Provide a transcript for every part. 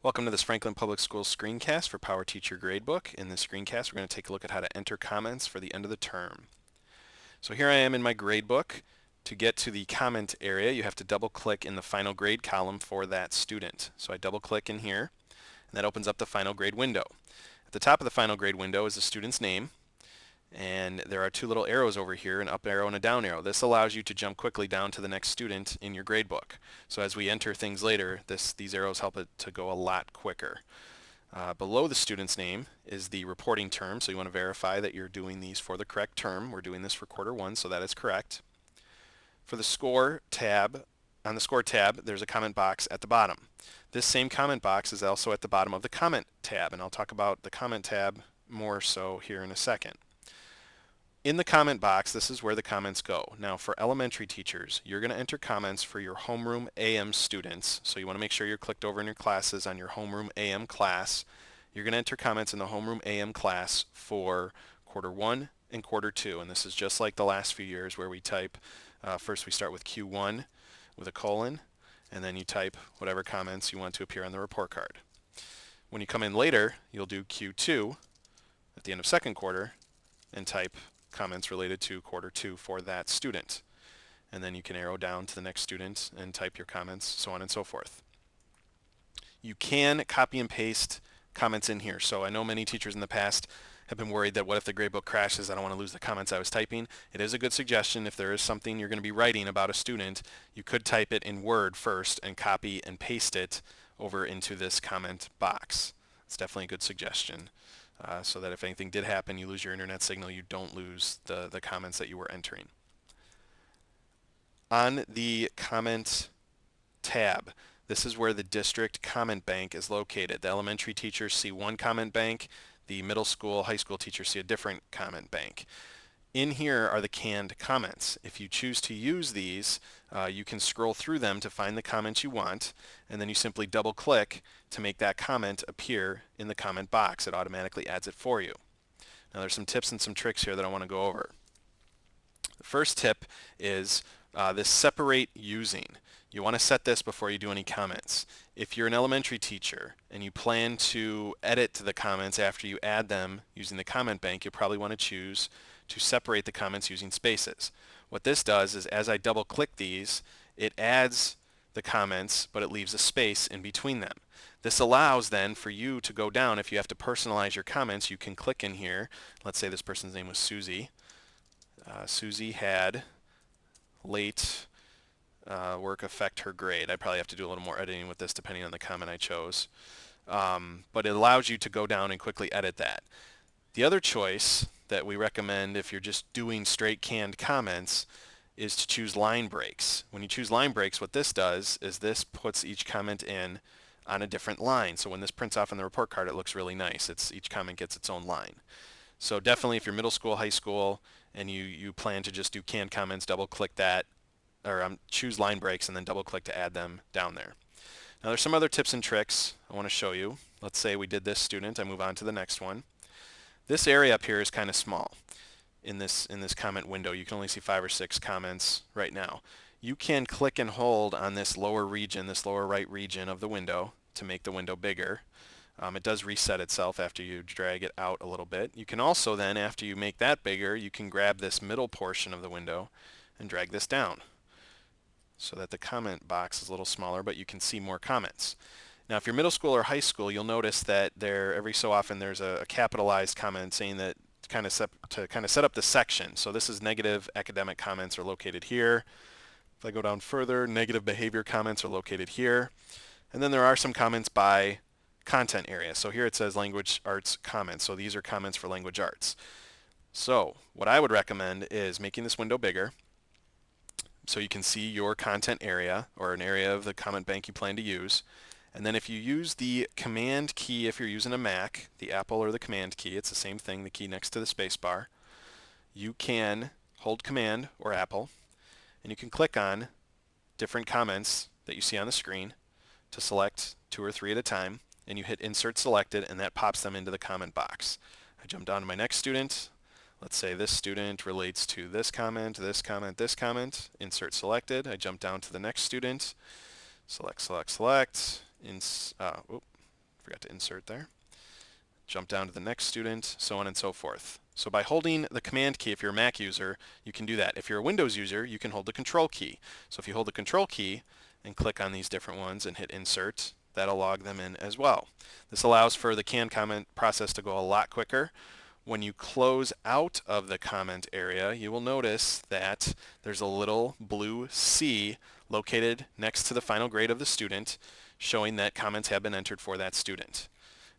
Welcome to this Franklin Public Schools screencast for PowerTeacher Gradebook. In this screencast, we're going to take a look at how to enter comments for the end of the term. So here I am in my gradebook. To get to the comment area, you have to double click in the final grade column for that student. So I double click in here, and that opens up the final grade window. At the top of the final grade window is the student's name, and there are two little arrows over here, an up arrow and a down arrow. This allows you to jump quickly down to the next student in your gradebook. So as we enter things later, these arrows help it to go a lot quicker. Below the student's name is the reporting term, so you want to verify that you're doing these for the correct term. We're doing this for quarter one, so that is correct. For the score tab, on the score tab, there's a comment box at the bottom. This same comment box is also at the bottom of the comment tab, and I'll talk about the comment tab more so here in a second. In the comment box, this is where the comments go. Now for elementary teachers, you're going to enter comments for your homeroom AM students. So you want to make sure you're clicked over in your classes on your homeroom AM class. You're going to enter comments in the homeroom AM class for quarter one and quarter two. And this is just like the last few years where we type, first we start with Q1 with a colon, and then you type whatever comments you want to appear on the report card. When you come in later, you'll do Q2 at the end of second quarter and type comments related to quarter two for that student. And then you can arrow down to the next student and type your comments, so on and so forth. You can copy and paste comments in here. So I know many teachers in the past have been worried that what if the gradebook crashes? I don't want to lose the comments I was typing. It is a good suggestion if there is something you're going to be writing about a student, you could type it in Word first and copy and paste it over into this comment box. It's definitely a good suggestion. So that if anything did happen, you lose your internet signal, you don't lose the comments that you were entering. On the comment tab, this is where the district comment bank is located. The elementary teachers see one comment bank, the middle school, high school teachers see a different comment bank. In here are the canned comments. If you choose to use these, you can scroll through them to find the comments you want, and then you simply double click to make that comment appear in the comment box. It automatically adds it for you. Now there's some tips and some tricks here that I want to go over. The first tip is this separate using. You want to set this before you do any comments. If you're an elementary teacher and you plan to edit the comments after you add them using the comment bank, you'll probably want to choose to separate the comments using spaces. What this does is as I double click these, it adds the comments, but it leaves a space in between them. This allows then for you to go down. If you have to personalize your comments, you can click in here. Let's say this person's name was Susie. Susie had late work affect her grade. I probably have to do a little more editing with this depending on the comment I chose. But it allows you to go down and quickly edit that. The other choice that we recommend if you're just doing straight canned comments is to choose line breaks. When you choose line breaks, what this does is this puts each comment in on a different line. So when this prints off on the report card, it looks really nice. Each comment gets its own line. So definitely if you're middle school, high school, and you plan to just do canned comments, double click that, or choose line breaks and then double click to add them down there. Now there's some other tips and tricks I want to show you. Let's say we did this student, I move on to the next one. This area up here is kind of small in this comment window. You can only see 5 or 6 comments right now. You can click and hold on this lower region, this lower right region of the window to make the window bigger. It does reset itself after you drag it out a little bit. You can also then, after you make that bigger, you can grab this middle portion of the window and drag this down so that the comment box is a little smaller, but you can see more comments. Now, if you're middle school or high school, you'll notice that every so often there's a capitalized comment saying that to kind of set up the section. So this is negative academic comments are located here. If I go down further, negative behavior comments are located here. And then there are some comments by content area. So here it says language arts comments. So these are comments for language arts. So what I would recommend is making this window bigger so you can see your content area or an area of the comment bank you plan to use. And then if you use the command key, if you're using a Mac, the Apple or the command key, it's the same thing, the key next to the space bar, you can hold command or Apple and you can click on different comments that you see on the screen to select 2 or 3 at a time, and you hit insert selected and that pops them into the comment box. I jump down to my next student. Let's say this student relates to this comment, this comment, this comment, insert selected. I jump down to the next student, select, select, select. Forgot to insert there. Jump down to the next student, so on and so forth. So by holding the command key, if you're a Mac user, you can do that. If you're a Windows user, you can hold the control key. So if you hold the control key and click on these different ones and hit insert, that'll log them in as well. This allows for the canned comment process to go a lot quicker. When you close out of the comment area, you will notice that there's a little blue C located next to the final grade of the student, showing that comments have been entered for that student.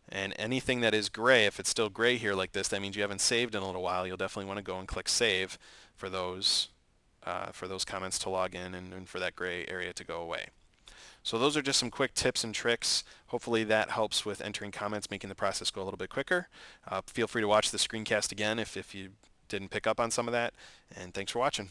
And anything that is gray, if it's still gray here like this, that means you haven't saved in a little while. You'll definitely want to go and click save for those comments to log in and for that gray area to go away. So those are just some quick tips and tricks. Hopefully that helps with entering comments, making the process go a little bit quicker. Feel free to watch the screencast again if you didn't pick up on some of that. And thanks for watching.